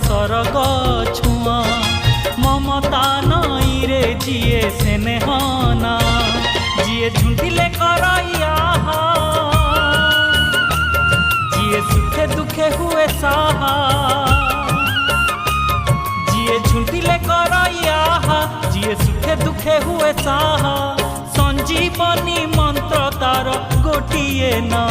सरग छुआ ममता नई रे जिए स्नेहना जिए झुंटिले करैया जिए सुखे दुखे हुए साहा जिए झुंटिले करैया जिए सुखे दुखे हुए साहा संजीवनी मंत्र तार गोटिए ना